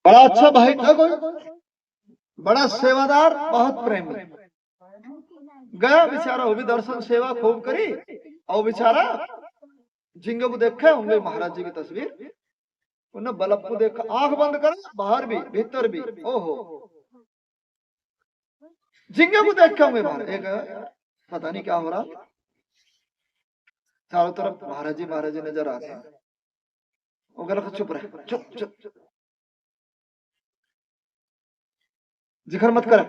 बड़ा अच्छा भाई था कोई, बड़ा सेवादार, बहुत प्रेमी। गया बेचारा, वो भी दर्शन सेवा खूब करी, और बेचारा झिंगे को देखा होंगे महाराज जी की तस्वीर, उन्हें बल्ब को देखा, आंख बंद कर, बाहर भी भीतर भी, ओहो झिंगे को देखा होंगे बाहर, एक पता नहीं क्या हो रहा, चारों तरफ महाराज जी नजर आते हैं। वो गलत, चुप रहे, चुप चुप, जिक्र मत कर,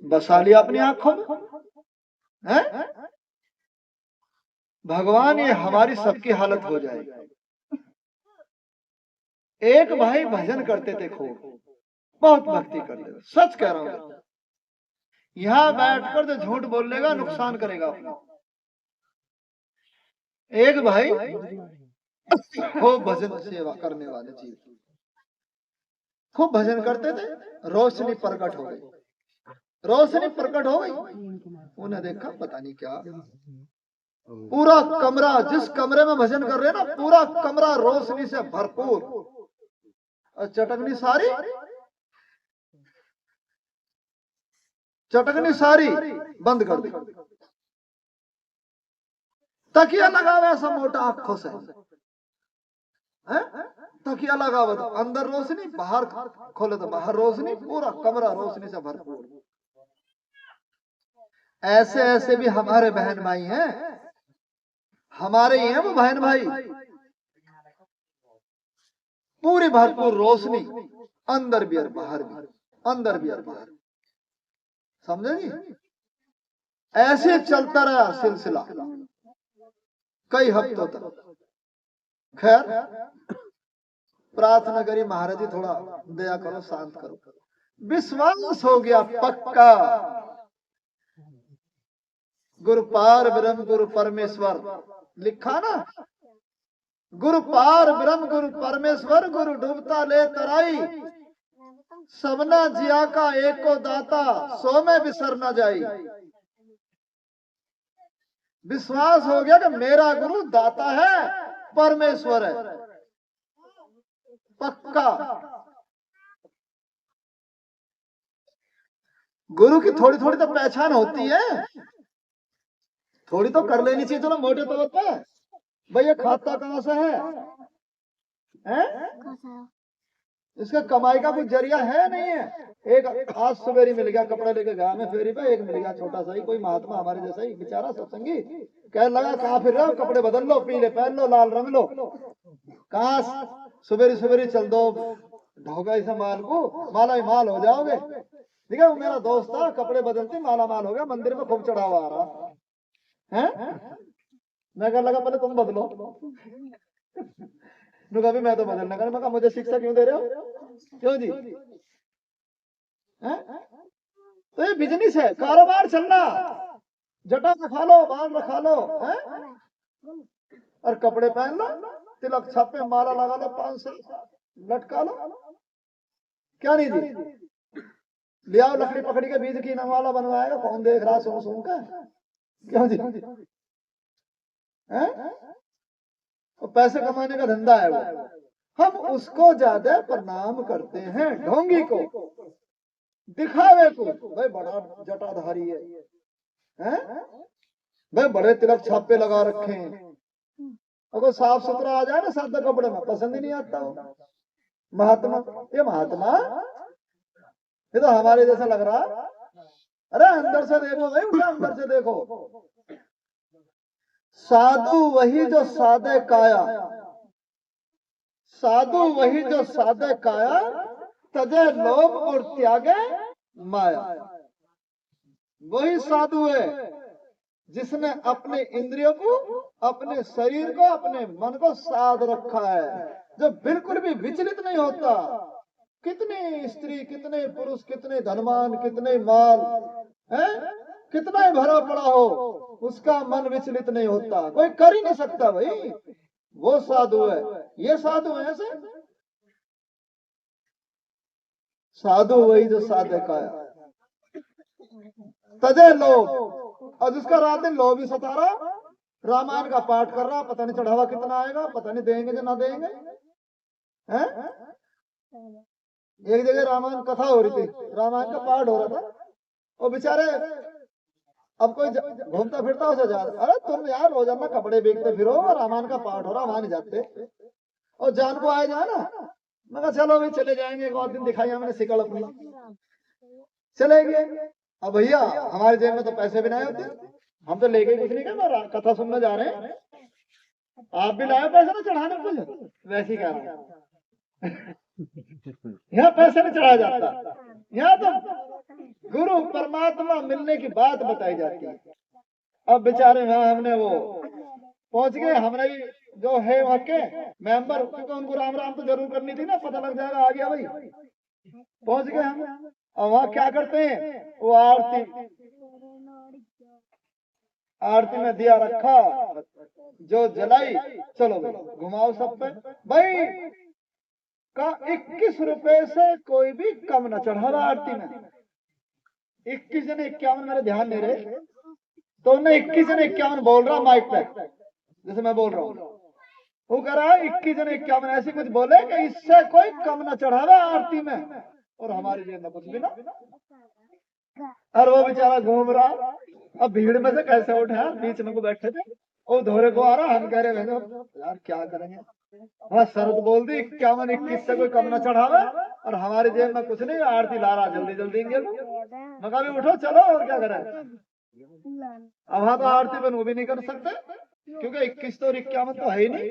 बसा लिया अपनी आंखों में है? भगवान ये हमारी सबकी हालत हो जाएगी। एक भाई भजन करते थे खूब, बहुत भक्ति करते थे, सच कह रहा हूं, यहां बैठकर जो झूठ बोल लेगा नुकसान करेगा अपना। एक भाई खूब भजन सेवा करने वाले चीज, खूब भजन करते थे, रोशनी प्रकट हो गई, रोशनी प्रकट हो गई, उन्हें देखा पता नहीं क्या, पूरा कमरा, जिस कमरे में भजन कर रहे हैं ना, पूरा कमरा रोशनी से भरपूर, और चटकनी सारी बंद कर दी, तकिया लगा हुआ ऐसा मोटा आंखों से है? तकिया लगा हुआ तो अंदर रोशनी, बाहर खोले तो बाहर रोशनी, पूरा कमरा रोशनी से भरपूर। ऐसे ऐसे भी हमारे बहन भाई हैं, हमारे ही हैं वो बहन भाई, पूरी भरपूर रोशनी, अंदर भी और बाहर भी, अंदर भी और बाहर, समझे जी? ऐसे चलता रहा सिलसिला कई हफ्तों तक। खैर प्रार्थना करी, महाराज जी थोड़ा दया करो, शांत करो। विश्वास हो गया पक्का, गुरु पार ब्रह्म गुरु परमेश्वर लिखा ना, गुरु पार ब्रह्म गुरु परमेश्वर, गुरु डूबता ले तराई, सबना जिया का एको दाता, सो में बिसर न जाई। विश्वास हो गया कि मेरा गुरु दाता है, परमेश्वर है, पक्का। गुरु की थोड़ी थोड़ी तो पहचान होती है, थोड़ी तो कर लेनी चाहिए चलो मोटे तौर पर, भाई ये खाता कहां से है? इसका कमाई का कुछ जरिया है नहीं है? एक आज सवेरी मिल गया, कपड़ा लेके गया मैं फेरी पे, एक मिल गया छोटा सा ही कोई महात्मा हमारे जैसा ही बेचारा सत्संगी, कह लगा कहाँ फिर रहे हो, कपड़े बदल लो, पीले पहन लो, लाल रंग लो, कहा सवेरी सवेरी चल दो ढोगा इसे माल को, माला ही माल हो जाओगे। ठीक है, वो मेरा दोस्त था, कपड़े बदलते माला माल हो गया, मंदिर में खूब चढ़ावा आ रहा है। मैं कह लगा पहले तुम बदलो, कभी मैं तो बदलना कर, मैं कहा मुझे शिक्षा क्यों दे रहे हो, क्यों जी? है? तो ये बिजनेस है, कारोबार चलना, जटा रखा लो, बाल रखा लो है? और कपड़े पहन लो, तिलक छापे माला लगा लो, 500 लटका लो, क्या नहीं जी? ले आओ लकड़ी पकड़ी के, बीज की नवाला बनवाएगा, कौन देख रहा सुन सुन का, क्यों जी? है? तो पैसे कमाने का धंधा है वो, हम उसको ज्यादा प्रणाम करते हैं, ढोंगी को, दिखावे को, भाई बड़ा जटाधारी है? भाई बड़े तिलक छापे लगा रखे हैं, अगर साफ सुथरा आ जाए ना सादा कपड़े में, पसंद ही नहीं आता हो। महात्मा, ये महात्मा, ये तो हमारे जैसा लग रहा, अरे अंदर से देखो भाई, उसे अंदर से देखो। साधु वही जो सादे काया, साधु वही जो सादे काया, तजे लोभ और त्यागे माया। वही साधु है जिसने अपने इंद्रियों को, अपने शरीर को, अपने मन को साध रखा है, जो बिल्कुल भी विचलित नहीं होता। कितने स्त्री, कितने पुरुष, कितने धनवान, कितने माल है, कितना ही भरा पड़ा हो, उसका मन विचलित नहीं होता, कोई कर ही नहीं सकता भाई, वो साधु है। ये साधु है ऐसे, साधु वही जो साधे काया, तजे लोभ, और जिसका रात दिन लोभ ही सता रहा, रामायण का पाठ कर रहा, पता नहीं चढ़ावा कितना आएगा, पता नहीं देंगे या ना देंगे, हैं? एक जगह रामायण कथा हो रही थी, रामायण का पाठ हो रहा था, और बेचारे अब कोई घूमता फिरता उसे जा रहा, अरे तुम यार रोजाना कपड़े बेचते फिरो और रामायण का पाठ हो रहा, वहां नहीं जाते, और जान को आए जाए ना। मैं कहा चलो भाई चले जाएंगे, एक और दिन दिखाई हमने शिकल अपनी, चले गए। अब भैया हमारे जेब में तो पैसे भी नहीं होते, हम तो लेके कुछ नहीं करना, कथा सुनने जा रहे हैं, आप भी लाए पैसे ना चढ़ाने कुछ, वैसे ही कह रहा हूं। यहाँ पैसे नहीं चढ़ाया जाता, यहाँ तो गुरु परमात्मा मिलने की बात बताई जाती है। अब बेचारे वहां हमने वो पहुंच गए, हमने भी जो है वहां के मेंबर, क्योंकि उनको राम राम तो जरूर करनी थी ना, पता लग जाएगा आ गया भाई। पहुंच गए हम, और वहां क्या करते हैं, वो आरती में दिया रखा, जो जलाई, चलो भाई घुमाओ सब पे भाई का 21 रुपए से कोई भी कम न चढ़ावा आरती में। 21 जन 51, मेरे ध्यान नहीं रहे, तो उन्हें 21 जन 51 बोल रहा माइक पे, जैसे मैं बोल रहा हूँ, वो कह रहा है 21 जन 51 ऐसे कुछ बोले कि इससे कोई कम न चढ़ावा आरती में, और हमारी जेब में कुछ भी ना। और वो बेचारा घूम रहा, अब भीड़ में से कैसे उठे यार, बीच में को बैठे थे, वो धोरे को आ रहा, हम कह रहे यार क्या करेंगे, हाँ शरत बोल दी 51 21 से कोई कम न चढ़ावे, और हमारी जेब में कुछ नहीं, आरती ला रहा जल्दी जल्दी मगा भी उठो चलो, और क्या करें। अब हाँ तो आरती बन वो भी नहीं कर सकते, क्योंकि 21 तो 51 तो है ही नहीं।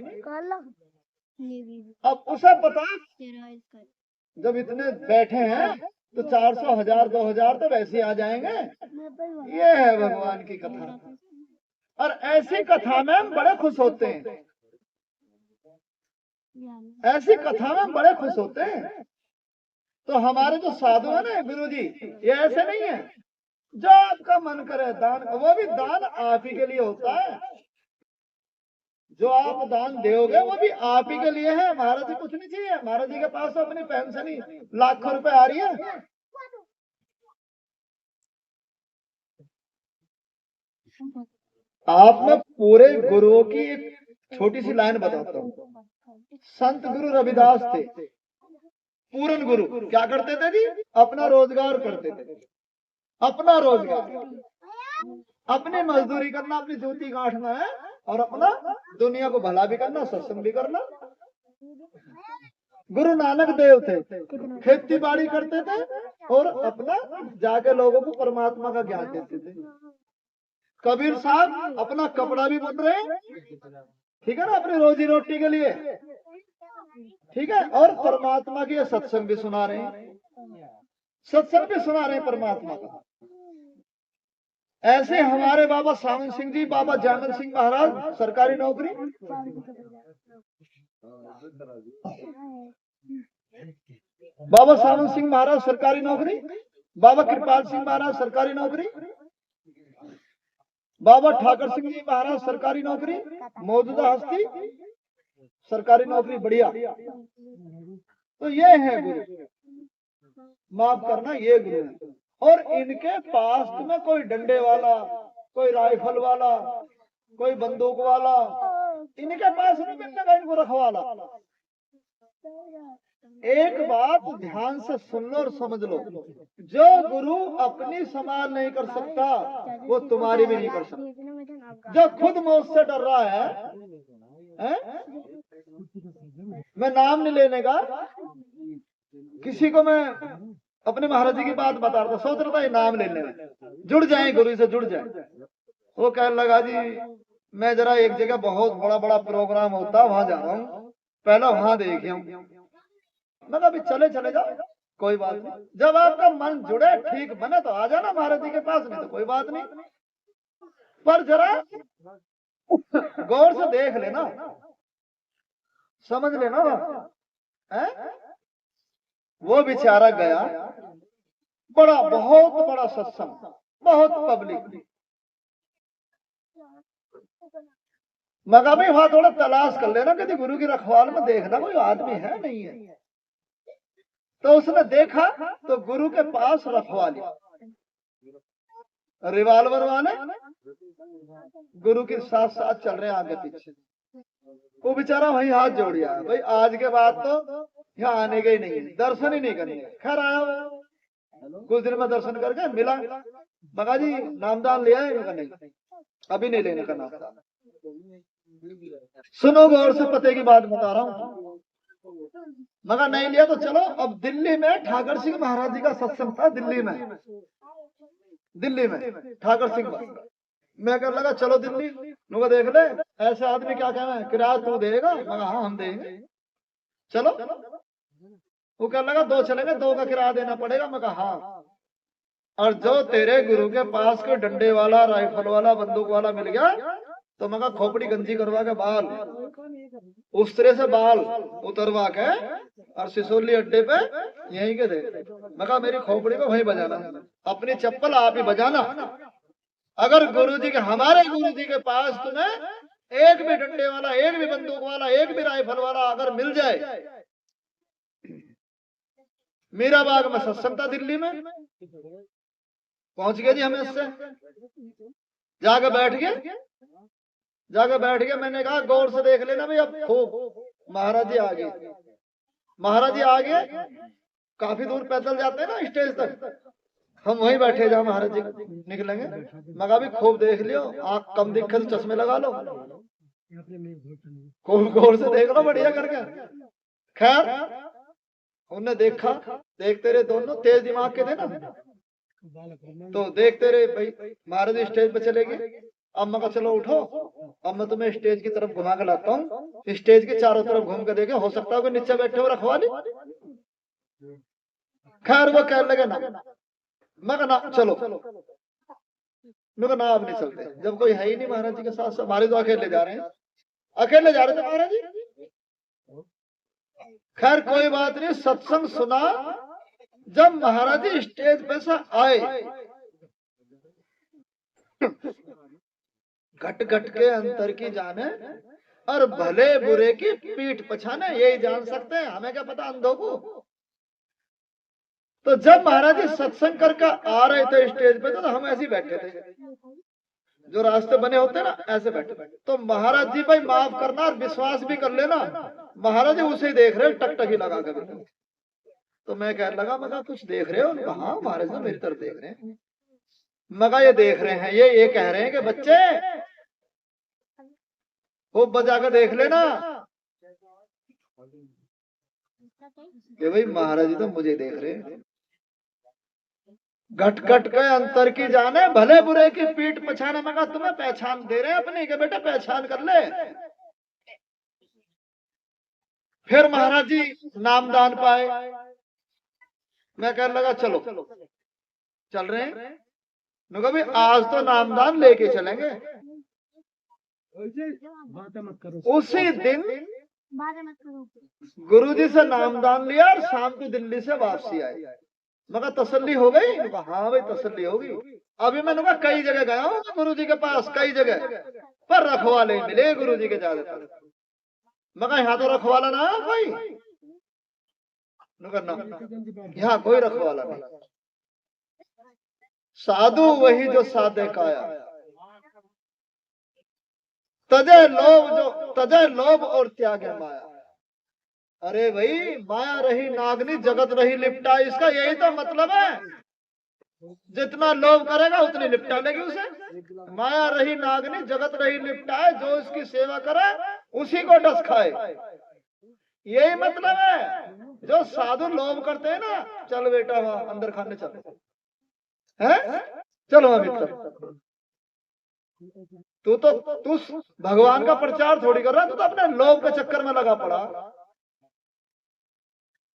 अब उसे पता, जब इतने बैठे हैं तो 400 1000 2000 तो वैसे आ जाएंगे। ये है भगवान की कथा, और ऐसी कथा में हम बड़े खुश होते हैं, ऐसी कथा में हम बड़े खुश होते हैं। तो हमारे जो साधु है ना गुरु जी, ये ऐसे नहीं है, जो आपका मन करे दान, वो भी दान आप ही के लिए होता है, जो आप दान दोगे वो भी आप ही के लिए है, महाराज जी कुछ नहीं चाहिए। महाराज जी के पास तो अपनी पेंशन ही लाखों रुपए आ रही है। आप में पूरे गुरुओं की एक छोटी सी लाइन बताता हूँ। संत गुरु रविदास थे, पूरन गुरु, क्या करते थे जी, अपना रोजगार करते थे, अपना रोजगार, अपनी मजदूरी करना, अपनी जूती गांठना है, और अपना दुनिया को भला भी करना, सत्संग भी करना। गुरु नानक देव थे, खेती बाड़ी करते थे, और अपना जाके लोगों को परमात्मा का ज्ञान देते थे। कबीर साहब अपना कपड़ा भी बुन रहे हैं, ठीक है ना, अपनी रोजी रोटी के लिए, ठीक है, और परमात्मा की सत्संग भी सुना रहे हैं, सत्संग भी सुना रहे हैं परमात्मा का। ऐसे हमारे बाबा सावन सिंह जी, बाबा जयमल सिंह महाराज सरकारी नौकरी, बाबा सावन सिंह महाराज सरकारी नौकरी, बाबा कृपाल सिंह महाराज सरकारी नौकरी, बाबा ठाकर सिंह जी महाराज सरकारी नौकरी, मौजूदा हस्ती सरकारी नौकरी, बढ़िया। तो ये है गुरु, माफ करना, ये गुरु है। और इनके पास में कोई डंडे वाला, कोई राइफल वाला, कोई बंदूक वाला, इनके पास नहीं मिलने इनको रखवाला। एक बात ध्यान से सुन लो और समझ लो, जो गुरु अपनी संभाल नहीं कर सकता वो तुम्हारी भी नहीं कर सकता। जो खुद मौत से डर रहा है? मैं नाम नहीं लेने का, किसी को मैं अपने महाराज जी की बात बता रहा था, सोच रहा था ये नाम लेने में, जुड़ जाए गुरु से जुड़ जाए। वो कहने लगा जी मैं जरा एक जगह बहुत बड़ा बड़ा प्रोग्राम होता वहां जा रहा हूँ, पहला वहां देखे हूँ। मैं अभी चले जाओ, कोई बात नहीं, जब आपका मन जुड़े ठीक बने तो आ जाना महाराज जी के पास, नहीं तो कोई बात नहीं, पर जरा गौर से देख लेना, समझ लेना। वो बेचारा गया, बड़ा बहुत बड़ा सत्संग, बहुत पब्लिक, मगर भी वहां थोड़ा तलाश कर लेना कि गुरु की रखवाल में देखना कोई आदमी है नहीं है। तो उसने देखा तो गुरु के पास रखवाली, रिवाल्वर वाले गुरु के साथ साथ चल रहे हैं आगे पीछे। वो बेचारा वहीं हाथ जोड़ गया, भाई आज के बाद तो यहाँ आने के ही नहीं, दर्शन ही नहीं करने। खैर आया वो, कुछ दिन में दर्शन करके मिला, मगा जी नामदान लिया है? नहीं, अभी नहीं लेने का नामदान। सुनो गौर से, पते की बात बता रहा हूँ। मगर नहीं लिया तो चलो, अब दिल्ली में ठाकर सिंह महाराज जी का सत्संग था, दिल्ली में ठाकर सिंह। मैं कर लगा चलो दिल्ली, नुका देख ले ऐसे आदमी क्या कहना है, किराया तू देगा? मगर हाँ हम देंगे, चलो। वो कह लगा 2 चलेंगे, 2 का किराया देना पड़ेगा। मैं कहा हाँ। और जो तेरे गुरु के पास कोई डंडे वाला, राइफल वाला, बंदूक वाला मिल गया तो मैं खोपड़ी गंजी करवा के बाल, उस तरह से बाल उतरवा के और सिसोली अड्डे पे यहीं के दे। मैं मेरी खोपड़ी को वहीं बजाना, अपनी चप्पल आप ही बजाना। अगर गुरुजी के, हमारे गुरुजी के पास तुम्हें एक भी डंडे वाला, एक भी बंदूक वाला, एक भी राइफल वाला अगर मिल जाए। मीरा बाग में सत्संग था दिल्ली में, पहुंच गए जी हम इससे, जाके बैठ गए। मैंने कहा गौर से देख लेना भाई, अब खूब महाराज जी आ गए। महाराज जी आ गए, काफी दूर पैदल जाते हैं ना स्टेज तक, हम वहीं बैठे जहाँ महाराज जी निकलेंगे। मगा भी खूब देख लियो, आंख कम दिखे तो चश्मे लगा लो, खूब गौर से देख लो बढ़िया करके। खैर उन्हें देखा, देखते रहे, दोनों तेज दिमाग के थे ना, तो देखते रहे भाई। महाराज स्टेज पे चले गए। अब मैं चलो उठो, अब मैं तुम्हें स्टेज की तरफ घुमा के लाता हूँ। स्टेज के चारों तरफ घूम के देखे, हो सकता है कोई नीचे बैठे हो रखवाली। खैर वो कहने लगे ना, मैं ना चलो, मैं ना अब नहीं चलते, जब कोई है ही नहीं महाराज जी के साथ। हमारे तो अकेले जा रहे हैं, अकेले जा रहे थे महाराज जी। खैर कोई बात नहीं, सत्संग सुना। जब महाराज जी स्टेज पे से आए, घट घट के अंतर की जाने और भले बुरे की पीठ पछाने, यही जान सकते हैं, हमें क्या पता अंधों को। तो जब महाराज जी सत्संग करके आ रहे थे स्टेज पे, तो हम ऐसे ही बैठे थे, जो रास्ते बने होते हैं ना, ऐसे बैठे। तो महाराज जी भाई माफ करना और विश्वास भी कर लेना, महाराज जी उसे देख रहे टकटकी लगा कर। तो मैं कह लगा, मगा कुछ देख रहे हो? हाँ महाराज जी मेरी तरफ देख रहे हैं। मगा ये देख रहे हैं, ये कह रहे हैं कि बच्चे वो बजा कर देख लेना कि भाई महाराज जी तो मुझे देख रहे हैं। घट घट के अंतर की जाने, भले बुरे की पीठ पछाने। मगा तुम्हें पहचान दे रहे हैं अपनी, के बेटा पहचान कर ले। फिर महाराज जी नामदान पाए। मैं कहने लगा चलो, चल रहे हैं। भाई आज तो नामदान लेके चलेंगे। उसी दिन गुरुजी से नामदान लिया और शाम को दिल्ली से वापसी आई। मगर तसल्ली हो गई? हाँ भाई तसल्ली होगी। अभी मैंने कहा कई जगह गया हूँ गुरुजी के पास, कई जगह, पर रखवाले मिले गुरुजी के ज्यादातर। मगर यहाँ तो रखवाला ना कोई, यहाँ कोई रखवाला नहीं। साधु वही जो साधे काया, तजे लोभ और त्यागे माया। अरे भाई माया रही नागनी, जगत रही लिपटा, इसका यही तो मतलब है। जितना लोभ करेगा उतनी लिपटा लेगी उसे। माया रही नागनी, जगत रही लिपटाए, जो इसकी सेवा करे उसी को डस खाए, यही मतलब है। जो साधु लोभ करते हैं ना, चल बेटा वहां अंदर खाने चल, है चलो अभी तू भगवान का प्रचार थोड़ी कर रहा, तू तो अपने लोभ के चक्कर में लगा पड़ा।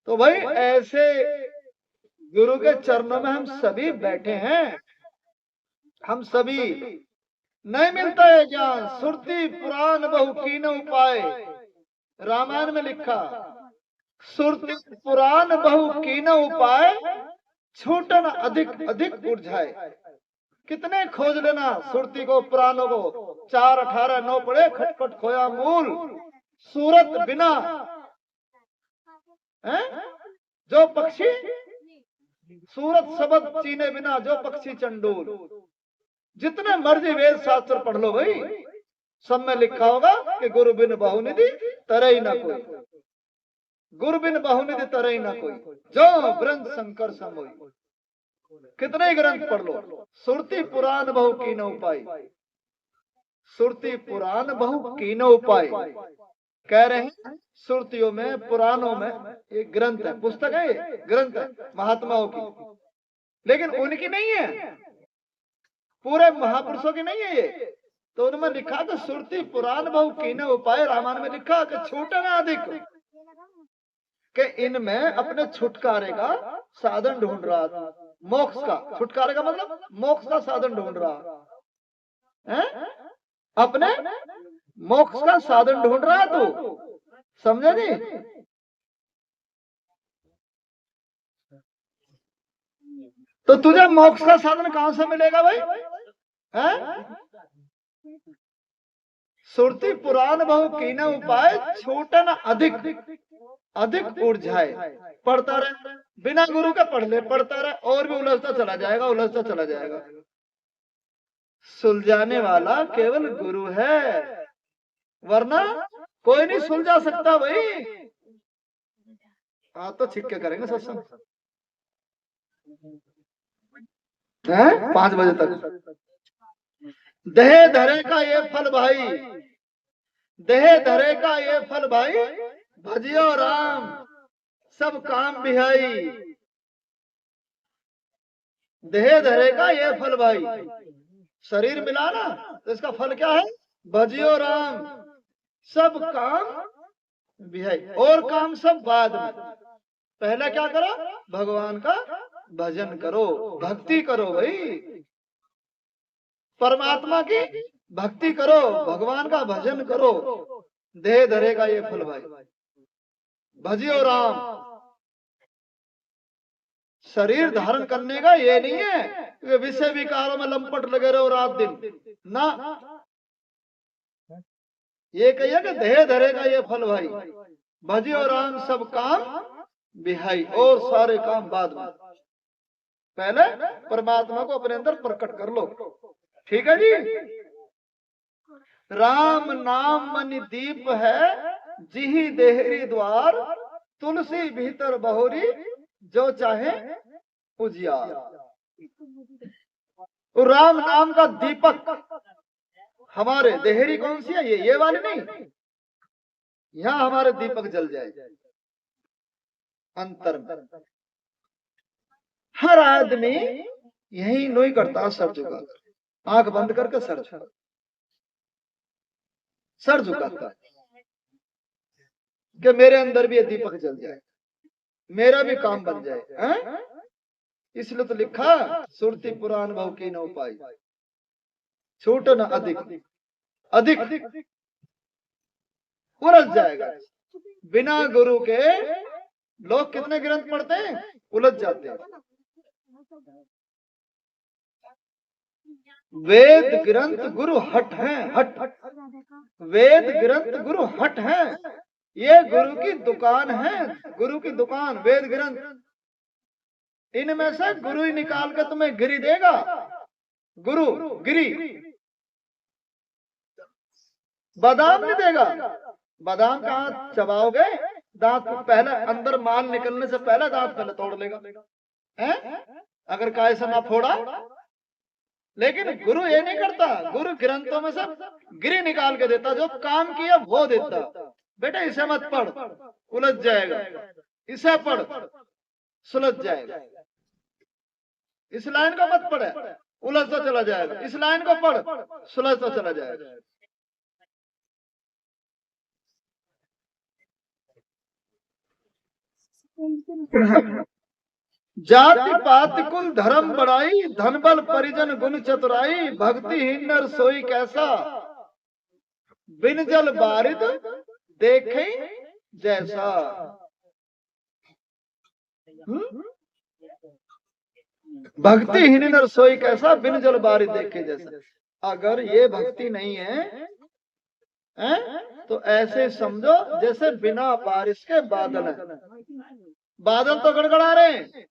तो भाई ऐसे गुरु के चरणों में हम सभी बैठे हैं, हम सभी। नहीं मिलता है ज्ञान, सुरती पुराण बहु कीन उपाय। रामायण में लिखा, सुरती पुराण बहु कीन उपाय, छूटन अधिक अधिक उलझाए। कितने खोज लेना सुरती को, पुराणों को, 4 18 9 पड़े, खटखट खोया मूल, सूरत बिना है जो पक्षी, सूरत शब्द चीने बिना जो पक्षी चंडूल। जितने मर्जी वेद शास्त्र पढ़ लो भाई, सब में लिखा होगा कि गुरु बिन बहुनिधि तरई ना कोई, गुरु बिन बहुनिधि तरई ना कोई, जो ग्रंथ शंकर समोई। कितने ही ग्रंथ पढ़ लो, सुरती पुराण बहु कीनो उपाय, सुरती पुराण बहु कीनो उपाय। कह रहे हैं सुरतियों में, पुराणों में, ये ग्रंथ है, पुस्तक है, ये ग्रंथ है महात्माओं की, लेकिन उनकी नहीं है, पूरे महापुरुषों की नहीं है ये। तो उनमें लिखा कि सुरती पुराण बहु कीनो उपाय, रामायण में लिखा कि छूटे ना अधिक, कि इनमें अपने छुटकारे का साधन ढूंढ रहा था, मोक्ष का, छुटकारे का मतलब मोक्ष का साधन ढूंढ रहा है, अपने मोक्ष का साधन ढूंढ रहा है, तू समझे नहीं? तो तुझे मोक्ष का साधन कहां से मिलेगा भाई? हैं? सुरती पुराण बहु कीना उपाय, छूटन अधिक, अधिक उड़ जाए। पढ़ता रहे, बिना गुरु के पढ़ ले, पढ़ता रहे, और भी उलझता चला जाएगा, उलझता चला जाएगा। सुलझाने वाला केवल गुरु है, वरना कोई नहीं सुलझा सकता भाई। हाँ तो छिक्के करेंगे सत्संग, 5 बजे तक। देह धरे का ये फल भाई, देह धरे का ये फल भाई, भजियो राम सब काम बिहाई। देह धरे का ये फल भाई, शरीर मिला ना, तो इसका फल क्या है? भजियो राम सब काम बिहाई, और काम सब बाद में। पहले क्या करो? भगवान का भजन करो, भक्ति करो भाई, परमात्मा की भक्ति करो, भगवान का भजन करो। देह धरेगा ये फल भाई, भजियो राम। शरीर धारण करने का ये नहीं है कि विषय विकारों में लंपट लगे रहो रात दिन ना, ये कहिए कि देह धरेगा ये फल भाई, भजियो राम सब काम बिहाई, और सारे काम बाद में। पहले परमात्मा को अपने अंदर प्रकट कर लो, ठीक है जी। राम नाम मन दीप है, जिही देहरी द्वार, तुलसी भीतर बहोरी, जो चाहे उजियार। तो राम नाम का दीपक हमारे, देहरी कौन सी है? ये वाली नहीं, यहाँ हमारे दीपक जल जाए अंतर में। हर आदमी यही नहीं करता, सर झुका, आंख बंद करके सर झुकाता है कि मेरे अंदर भी ये दीपक जल जाए, मेरा भी काम बन जाए। इसलिए तो लिखा सुरती पुराण बहु कीनो उपाय, छूटन अधिक, अधिक उलझ जाएगा। बिना गुरु के लोग कितने ग्रंथ पढ़ते हैं, उलझ जाते हैं। वेद ग्रंथ गुरु हट हैं, हट, वेद ग्रंथ गुरु हट हैं, ये गुरु की दुकान है, गुरु की दुकान वेद ग्रंथ। इनमें से गुरु ही निकाल के तुम्हें गिरी देगा, गुरु गिरी, बादाम नहीं देगा। बादाम कहाँ चबाओगे? दांत पहले, अंदर माल निकलने से पहले दांत पहले तोड़ लेगा, अगर काय से ना फोड़ा। लेकिन गुरु ये नहीं करता, गुरु ग्रंथों में से गिरी निकाल के देता, जो काम किया वो देता। बेटा इसे मत पढ़, उलझ जाएगा, इसे पढ़, सुलझ जाएगा। इस लाइन को मत पढ़े, उलझता चला जाएगा, इस लाइन को पढ़, सुलझता चला जाएगा। जाति पात कुल धर्म बढ़ाई, धन बल परिजन गुण चतुराई, भक्तिहीन नर सोई कैसा, बिन जल बारिद देखे जैसा। भक्तिहीन नर सोई कैसा, बिन जल बारिद देखे जैसा। अगर ये भक्ति नहीं है, तो ऐसे समझो जैसे बिना बारिश के बादल है। बादल तो गड़गड़ा रहे हैं,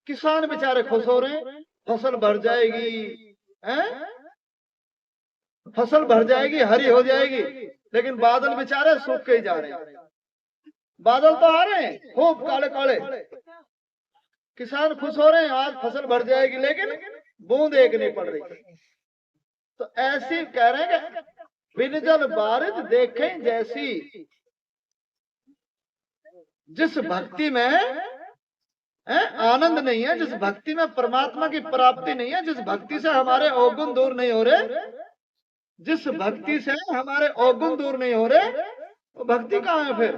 किसान बेचारे खुश हो रहे हैं, फसल भर जाएगी, फसल भर जाएगी, हरी हो जाएगी, लेकिन बादल बेचारे सूख के ही जा रहे हैं। बादल तो आ रहे हैं खूब काले काले, किसान खुश हो रहे हैं आज फसल भर जाएगी, लेकिन बूंद एक नहीं पड़ रही। तो ऐसी कह रहे हैं कि बिन जल बारिश देखें जैसी, जिस भक्ति में आनंद नहीं है, जिस भक्ति में परमात्मा की प्राप्ति नहीं है, जिस भक्ति से हमारे अवगुण दूर नहीं हो रहे, जिस भक्ति से हमारे अवगुण दूर नहीं हो रहे, वो भक्ति कहाँ है फिर?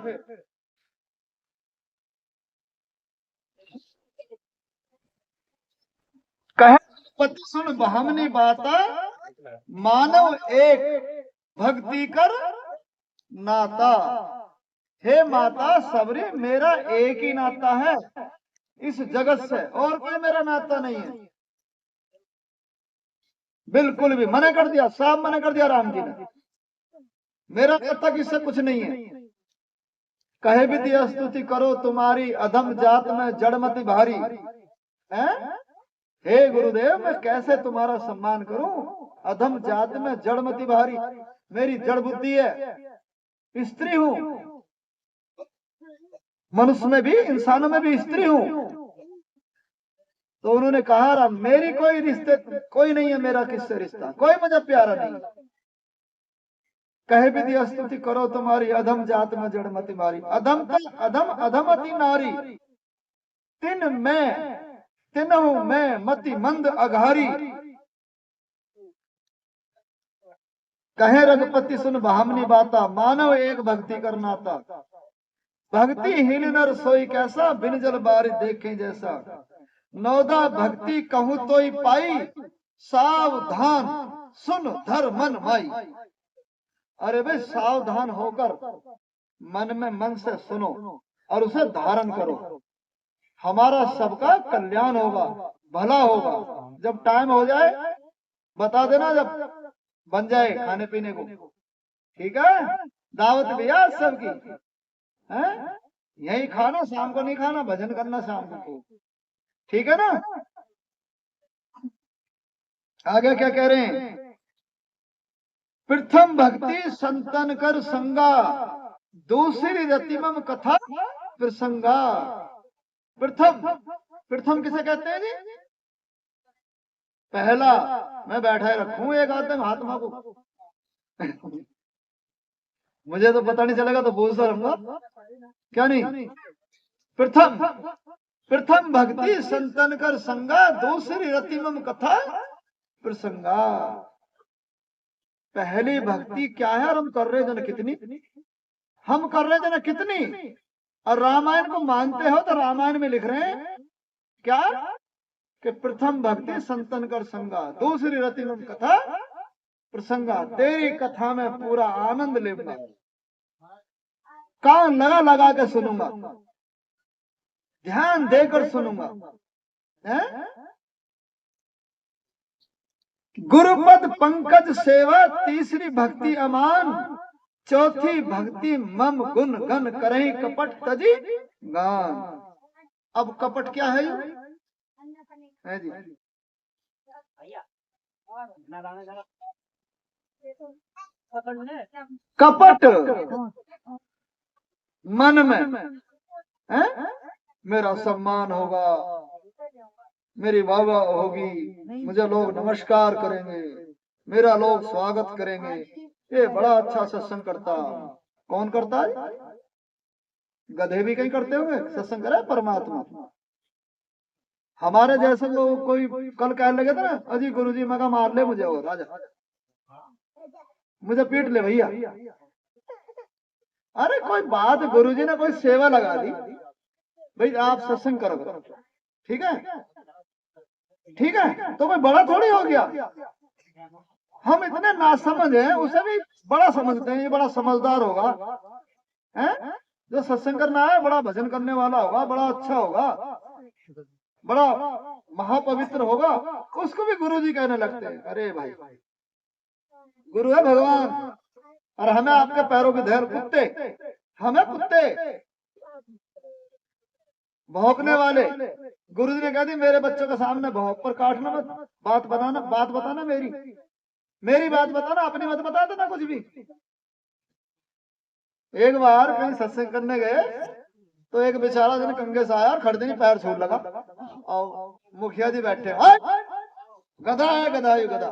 कहे पति सुन बहामनी बाता, मानव एक भक्ति कर नाता। हे माता सबरी, मेरा एक ही नाता है इस जगत से, और कोई मेरा नाता नहीं है। बिल्कुल भी मना कर दिया, साफ मना कर दिया राम जी ने, मेरा नाता किससे कुछ नहीं है। कहे भी दिया स्तुति करो तुम्हारी, अधम जात में जड़मति भारी। है हे गुरुदेव, मैं कैसे तुम्हारा सम्मान करूं, अधम जात में जड़मति भारी, मेरी जड़ बुद्धि है, स्त्री हूं, मनुष्य में भी इंसानों में भी स्त्री हूं। तो उन्होंने कहा राम, मेरी कोई रिश्ते कोई नहीं है, मेरा किससे रिश्ता, कोई मुझे प्यारा नहीं। कहे भी दिया स्तुति करो तुम्हारी, अधम जात में जड़मति मारी। अधम का अधम, अधमति नारी, तिन मैं तिनहु मैं मति मंद अघारी। कहे रघुपति सुन भामनी बाता, मानव एक भक्ति करनाता। भक्ति हीन नर सोई कैसा, बिन जल बारि देखे जैसा। नौदा भक्ति कहूं तो ही पाई, सावधान सुन धर मन माई। अरे भाई सावधान होकर मन में मन से सुनो और उसे धारण करो, हमारा सबका कल्याण होगा, भला होगा। जब टाइम हो जाए बता देना, जब बन जाए खाने पीने को, ठीक है? दावत भी आज सबकी है, यही खाना, शाम को नहीं खाना, भजन करना शाम को, ठीक है ना? आगे क्या कह रहे हैं? प्रथम भक्ति संतन कर संगा, दूसरी रतिमम कथा प्रसंगा। प्रथम, प्रथम किसे कहते हैं जी? पहला, मैं बैठा रखूं एक आदमी महात्मा को मुझे तो पता नहीं चलेगा तो बोलता रहूंगा, क्या नहीं? प्रथम, प्रथम भक्ति संतन कर संगा, दूसरी रतिमम कथा प्रसंगा। पहली भक्ति क्या है और हम कर रहे जन कितनी, हम कर रहे जन कितनी। और रामायण को मानते हो तो रामायण में लिख रहे हैं क्या कि प्रथम भक्ति संतन कर संगा, दूसरी रतिमम कथा प्रसंगा। तेरी कथा में पूरा आनंद लेगा, कान लगा लगा के सुनूंगा, ध्यान देकर सुनूंगा। गुरुपद पंकज सेवा, तीसरी भक्ति अमान, चौथी भक्ति मम गुण गन करही कपट तजी गान। अब कपट क्या है जी? कपट मन में है, मेरा सम्मान होगा, मेरी वाहवा होगी, मुझे लोग नमस्कार करेंगे, मेरा लोग स्वागत करेंगे। ये बड़ा अच्छा सत्संग करता। कौन करता है? गधे भी कहीं करते होंगे, सत्संग करा परमात्मा। हमारे जैसे लोग कोई कल कहने लगे थे ना, अजी गुरुजी मैं कहा मार ले मुझे, और राजा मुझे पीट ले भैया। अरे कोई बात, गुरुजी ने कोई सेवा लगा दी, भाई आप सत्संग करो, ठीक है, ठीक है, तो कोई बड़ा थोड़ी हो गया। हम इतने नासमझ हैं, उसे भी बड़ा समझते हैं, ये बड़ा समझदार होगा, हैं? जो सत्संग करना है, बड़ा भजन करने वाला होगा, बड़ा अच्छा होगा, बड़ा महापवित्र होगा, उसको भी गुरु जी कहने लगते हैं। अरे भाई, गुरु है भगवान, और हमें आपके पैरों की धैर्य, कुत्ते हमें, कुत्ते भौंकने वाले। गुरु जी ने कह दी मेरे बच्चों के सामने भौंक पर काटना मत, बात बताना मेरी। मेरी बात बताना, अपनी मत बता देना कुछ भी। एक बार कहीं सत्संग करने गए तो एक बेचारा जन कंगे से आया और खड़े नहीं पैर छोड़ लगा, और मुखिया जी बैठे, गधा है गधा, ये गधा,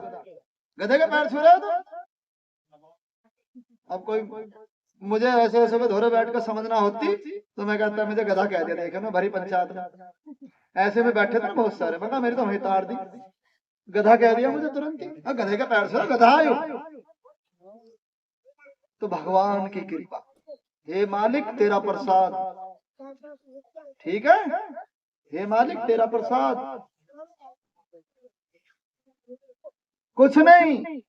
गधे के पैर छू रहे हो तो। अब कोई मुझे ऐसे ऐसे में धोरे बैठ कर समझना होती तो मैं कहता मुझे गधा कह दिया, देखे ना भरी पंचायत में ऐसे में बैठे थे ना बहुत सारे, मगर मेरी तो वही तार दी, गधा कह दिया मुझे तुरंत ही, गधे के पैर से गधा आयु। तो भगवान की कृपा, हे मालिक तेरा प्रसाद, ठीक है, हे मालिक तेरा प्रसाद, कुछ नहीं।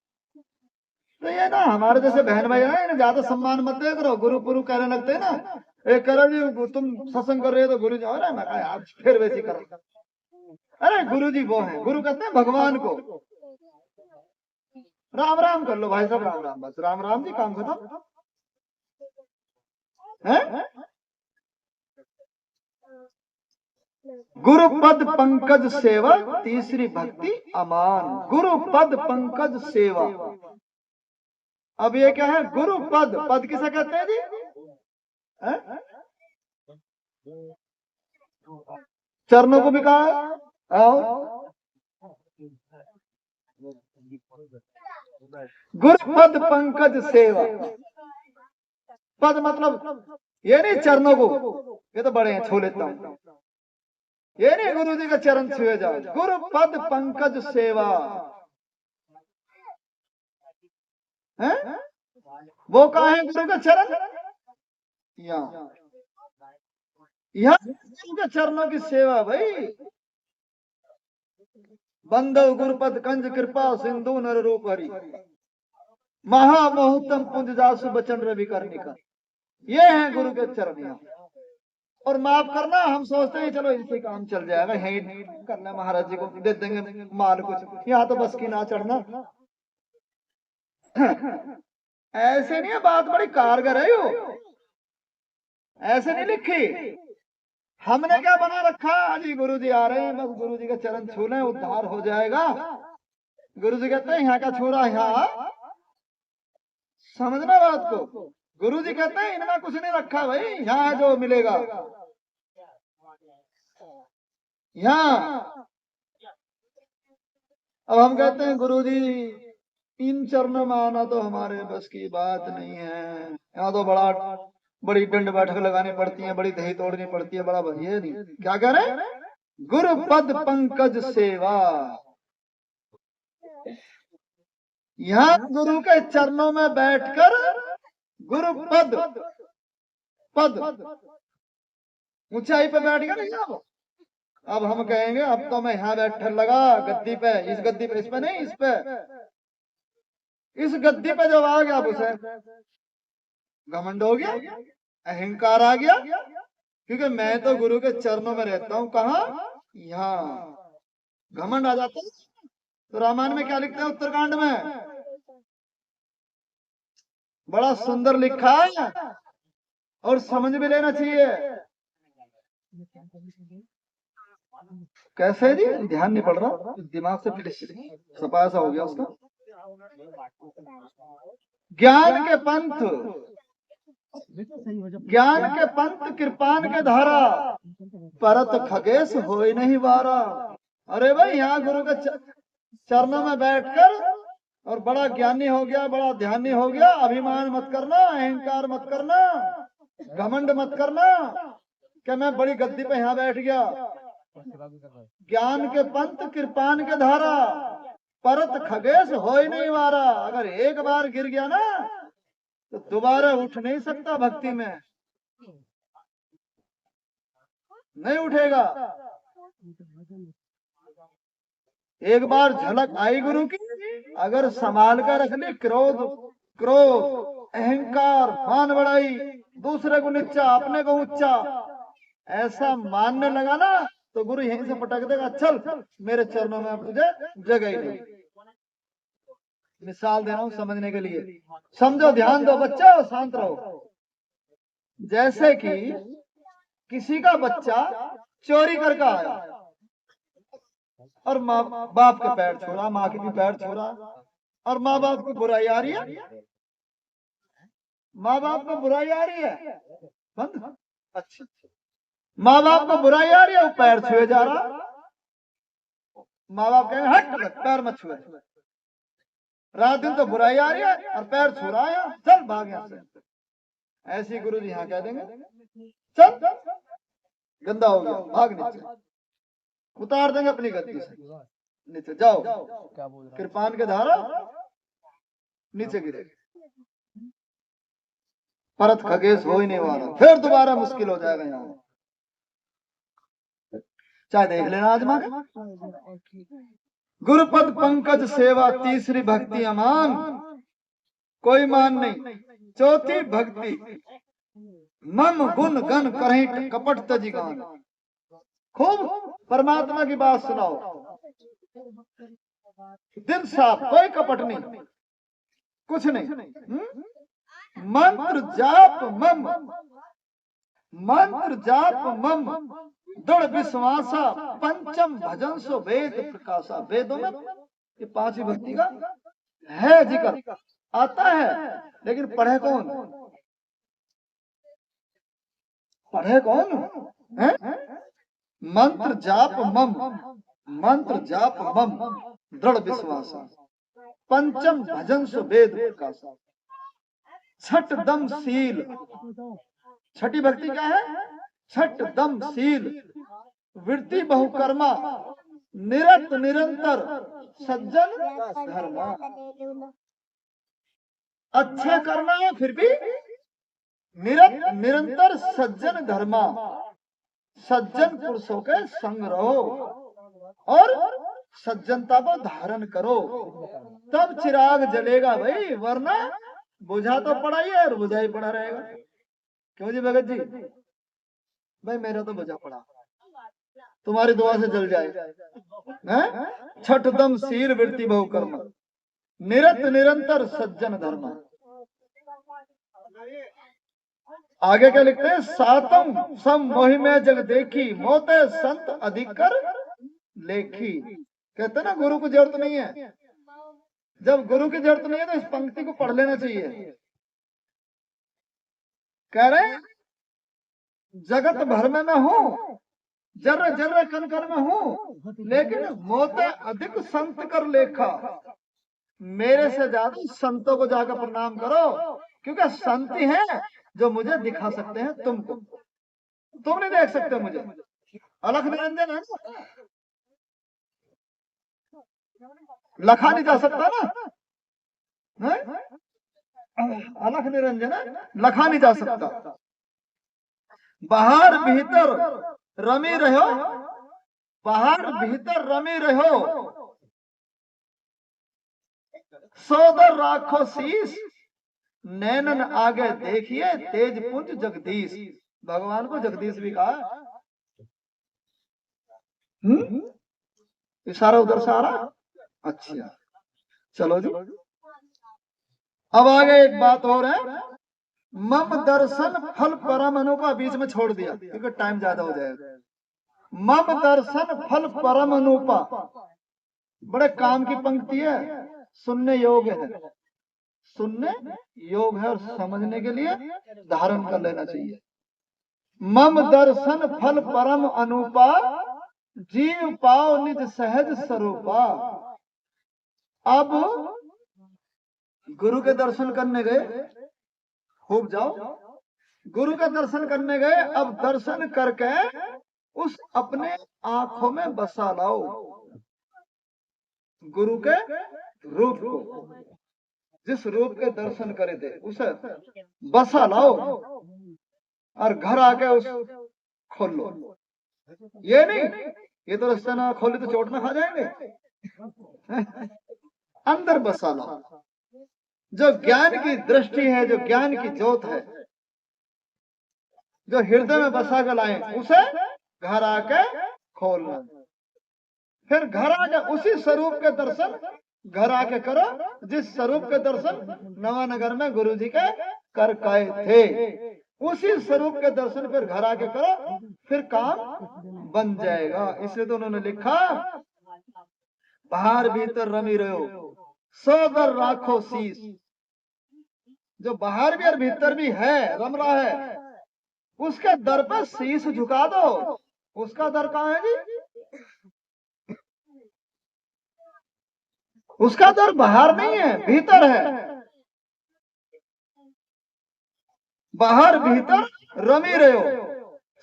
तो ये ना हमारे जैसे बहन भाई है ना, ज्यादा सम्मान मत दे करो, गुरु पुरु कहने लगते हैं ना, एक करो जी तुम सत्संग कर रहे हो तो गुरु जी, अरे मैं कहा फिर वैसे करो, अरे गुरु जी वो है, गुरु कहते हैं भगवान को। राम राम कर लो भाई साहब, राम राम, बस राम राम जी, काम खत्म है। गुरु पद पंकज सेवा, तीसरी भक्ति अमान, गुरु पद पंकज सेवा। अब ये क्या है, गुरु पद, पद किसे कहते हैं जी, है? चरणों को भी कहा है, आओ गुरु पद पंकज सेवा। पद मतलब ये नहीं चरणों को, ये तो बड़े हैं छू लेता हूं, ये नहीं गुरु जी का चरण छुए जाओ, गुरु पद पंकज सेवा है। वो कहा है गुरु का चरण, यहाँ गुरु के चरणों की सेवा भाई। बंदो गुरुपद कंज कृपा सिंधु नर रूप हरि, महामोहतम पुंज जासु बचन रवि करनिका, ये है गुरु के चरण यहाँ। और माफ करना, हम सोचते हैं चलो इनसे काम चल जाएगा, यही करना महाराज जी को दे देंगे माल कुछ, यहाँ तो बस की ना चढ़ना। ऐसे नहीं है, बात बड़ी कारगर है यो, ऐसे नहीं लिखी। हमने क्या बना रखा, अजी गुरु जी आ रहे हैं, बस गुरु जी के चरण छू लें उद्धार हो जाएगा। गुरु जी कहते हैं यहाँ का छोरा यहाँ, समझना बात को। गुरु जी कहते हैं इनमें कुछ नहीं रखा भाई, यहाँ है जो मिलेगा यहाँ। अब हम कहते हैं गुरु जी इन चरणों में आना तो हमारे बस की बात नहीं है, यहाँ तो बड़ी दंड बैठक लगानी पड़ती है, बड़ी दही तोड़नी पड़ती है, बड़ा बढ़िया नहीं। क्या कह रहे, गुरु पद पंकज सेवा, यहाँ गुरु के चरणों में बैठकर गुरु पद, पद ऊंचाई पे बैठ गए। अब हम कहेंगे अब तो मैं यहाँ बैठने लगा गद्दी पे, इस गद्दी पे, इस पे नहीं, इस पे, इस गद्दी पे जब आ गया, अब उसे घमंड हो गया, अहंकार आ गया, क्योंकि मैं तो गुरु के चरणों में रहता हूँ, कहाँ, यहाँ, घमंड आ जाता है। तो रामायण में क्या लिखते हैं, उत्तरकांड में बड़ा सुंदर लिखा है, और समझ भी लेना चाहिए। कैसे जी, ध्यान नहीं पड़ रहा, दिमाग से फिर सफाया सा हो गया उसका। ज्ञान के पंथ, ज्ञान के पंथ कृपान के धारा, परत खगेश हो नहीं वारा। अरे भाई यहाँ गुरु के चरणों में बैठकर और बड़ा ज्ञानी हो गया, बड़ा ध्यानी हो गया, अभिमान मत करना, अहंकार मत करना, घमंड मत करना कि मैं बड़ी गद्दी पे यहाँ बैठ गया। ज्ञान के पंथ कृपान के धारा, परत खगेश हो ही नहीं वारा। अगर एक बार गिर गया ना तो दोबारा उठ नहीं सकता, भक्ति में नहीं उठेगा। एक बार झलक आई गुरु की, अगर संभाल कर रख ली, क्रोध क्रोध अहंकार फान बढ़ाई, दूसरे को नीचा अपने को ऊंचा, ऐसा मानने लगा ना तो गुरु यहीं से पटक देगा, चल मेरे चरणों में अब तुझे जगह ही नहीं। मिसाल दे रहा हूं समझने के लिए, समझो, ध्यान दो बच्चा, शांत रहो। जैसे कि किसी का बच्चा चोरी करके आया और माँ बाप के पैर छोड़ा, माँ के भी पैर छोड़ा, और माँ बाप को बुराई आ रही है, माँ बाप को बुराई आ रही है, बंद। अच्छा, माँ बाप को बुराई आ रही है, वो पैर छुए जा रहा, माँ बाप कहेंगे हट पैर मत छुए, रात दिन तो बुराई आ रही है और पैर छू रहा है, चल भाग यहाँ से। ऐसी गुरु जी यहाँ कह देंगे चल गंदा हो गया, भाग नीचे, उतार देंगे अपनी गद्दी से, नीचे जाओ, कृपान के धारा नीचे गिरे, परत खगेश हो ही नहीं वाला, फिर दोबारा मुश्किल हो जाएगा यहाँ। चाहे देख लेना आजमा के, गुरुपद पंकज सेवा तीसरी भक्ति अमान, कोई मान नहीं चौथी भक्ति मम गुण गण करहित कपट तजी गान। खूब परमात्मा की बात सुनाओ, दिल साफ, कोई कपट नहीं, कुछ नहीं। मंत्र जाप मम, मंत्र जाप मम दृढ़ विश्वासा, पंचम भजन सो वेद प्रकाशा। वेदों में ये पांचवी भक्ति का है जिक्र आता है, लेकिन पढ़े कौन, पढ़े कौन है? मंत्र जाप मम, मंत्र जाप मम दृढ़ विश्वासा, पंचम भजन सो वेद प्रकाशा, छठ दम शील। छठी भक्ति क्या है? छठ दम शील, वृत्ति बहुकर्मा, निरत निरंतर सज्जन धर्मा। अच्छा करना है फिर भी निरंतर सज्जन धर्मा, सज्जन पुरुषों के संग रहो और सज्जनता को धारण करो, तब चिराग जलेगा भाई, वरना बुझा तो पड़ा ही है और बुझा ही पड़ा रहेगा। क्यों जी भगत जी? भाई मेरा तो बुझा पड़ा, तुम्हारी दुआ से जल जाए। छठ दम शील वृत्ति बहुकर्म, निरत निरंतर सज्जन धर्म। आगे क्या लिखते हैं? सातम सम मोहि में जग देखी, मोते संत अधिक कर लेखी। कहते ना गुरु को जरूरत नहीं है, जब गुरु की जरूरत नहीं है तो इस पंक्ति को पढ़ लेना चाहिए। कह रहे जगत भर में मैं हूँ, जर्र जर्र कण कण में हूँ, लेकिन मोते अधिक संत कर लेखा। मेरे से ज्यादा संतों को जाकर प्रणाम करो, क्योंकि संत ही हैं जो मुझे दिखा सकते हैं तुमको, तुम नहीं देख सकते मुझे। अलख निरंजन है ना, लखा नहीं जा सकता ना, अलख निरंजन है, लखा नहीं जा सकता। बाहर भीतर रमी रहो, बाहर भीतर रमी रहो, सोदर राखो शीश, नैनन आगे देखिए तेज पुंज जगदीश। भगवान को जगदीश भी कहा। इशारा उधर से आ रहा। अच्छा चलो जी, अब आगे एक बात और है। मम दर्शन फल परम अनुपा, बीच में छोड़ दिया क्योंकि टाइम ज्यादा हो जाएगा। मम दर्शन फल परम अनुपा, बड़े काम की पंक्ति है, सुनने योग्य है, सुनने योग है और समझने के लिए धारण कर लेना चाहिए। मम दर्शन फल परम अनुपा, जीव पाओ निज सहज स्वरूपा। अब गुरु के दर्शन करने गए, खूब जाओ, गुरु के दर्शन करने गए, अब दर्शन करके उस अपने आंखों में बसा लाओ गुरु के रूप को। जिस रूप के दर्शन करे थे उसे बसा लाओ और घर आके उस खोल लो। ये नहीं ये तो रास्ता ना खोली तो चोट ना खा जाएंगे। अंदर बसा लो, जो ज्ञान की दृष्टि है, जो ज्ञान की ज्योत है, जो हृदय में बसा कर लाए, उसे घर आके खोलना। फिर घर आके उसी स्वरूप के दर्शन घर आके करो जिस स्वरूप के दर्शन नवानगर में गुरु जी के कर पाए थे। उसी स्वरूप के दर्शन फिर घर आके करो, फिर काम बन जाएगा। इसलिए तो उन्होंने लिखा बाहर भीतर रमी रहो, सो दर राखो शीश। जो बाहर भी और भीतर भी है, रम रहा है, उसके दर पर शीश झुका दो। उसका दर कहाँ है जी? उसका दर बाहर नहीं है, भीतर है। बाहर भीतर रमी रहो,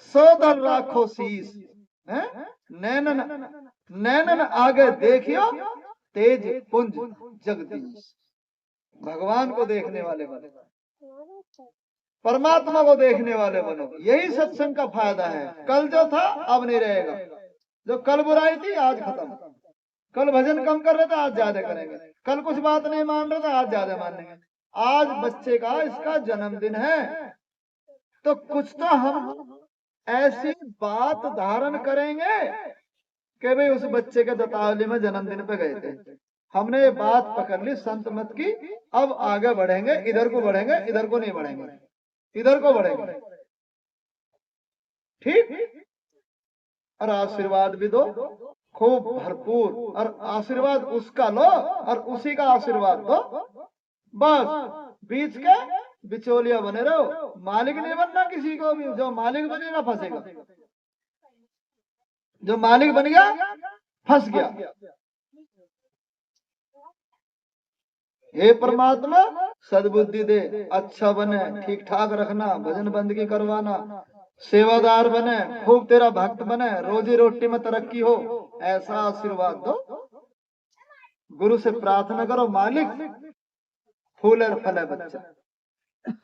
सो दर राखो शीश। नैनन नैनन आगे देखियो, तेज पुंज जगदीश। भगवान को देखने वाले बनो, परमात्मा को देखने वाले बनो। यही सत्संग का फायदा है। कल जो था अब नहीं रहेगा। जो कल बुराई थी आज खत्म। कल भजन कम कर रहे थे, आज ज्यादा करेंगे। कल कुछ बात नहीं मान रहे थे, आज ज्यादा मानेंगे। आज बच्चे का इसका जन्मदिन है, तो कुछ तो हम ऐसी बात धारण करेंगे कि भाई उस बच्चे के दतावली में जन्मदिन पे गए थे, हमने ये बात पकड़ ली संत मत की, अब आगे बढ़ेंगे, इधर को बढ़ेंगे, इधर को नहीं बढ़ेंगे, इधर को बढ़ेंगे। ठीक। और आशीर्वाद भी दो खूब भरपूर, और आशीर्वाद उसका लो और उसी का आशीर्वाद दो। बस बीच के बिचौलिया बने रहो। मालिक नहीं बनना किसी को भी। जो मालिक बनेगा फंसेगा, जो मालिक बन गया फंस गया। हे परमात्मा सद्बुद्धि दे, अच्छा बने, ठीक ठाक रखना, भजन बंदगी करवाना, सेवादार बने, खूब तेरा भक्त बने, रोजी रोटी में तरक्की हो, ऐसा आशीर्वाद दो। गुरु से प्रार्थना करो, मालिक फूल और फल है बच्चा,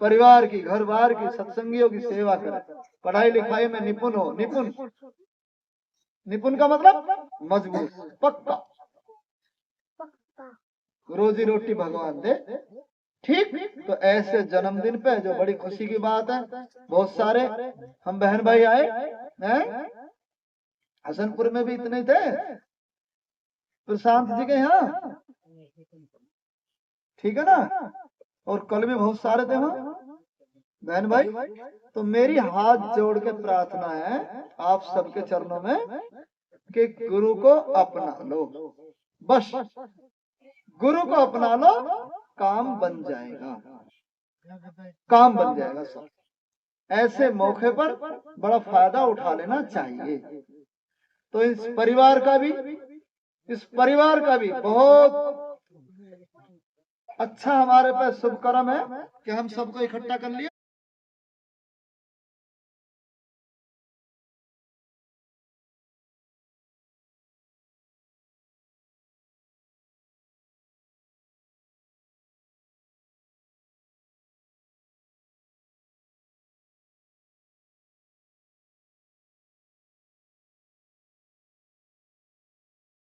परिवार की, घर बार की, सत्संगियों की सेवा करे, पढ़ाई लिखाई में निपुण हो। निपुण, निपुण का मतलब मजबूत, पक्का, रोजी रोटी भगवान दे। ठीक। तो ऐसे जन्मदिन पे जो बड़ी खुशी की बात है, बहुत सारे हम बहन भाई आए हैं। हसनपुर में भी इतने थे, प्रशांत जी के यहाँ, ठीक है ना, और कल भी बहुत सारे थे वहां बहन भाई। तो मेरी हाथ जोड़ के प्रार्थना है आप सबके चरणों में कि गुरु को अपना लो। बस गुरु को अपना लो, काम बन जाएगा, काम बन जाएगा सब। ऐसे मौके पर बड़ा फायदा उठा लेना चाहिए। तो इस परिवार का भी, इस परिवार का भी बहुत अच्छा हमारे पास शुभ कर्म है कि हम सबको इकट्ठा कर लिया।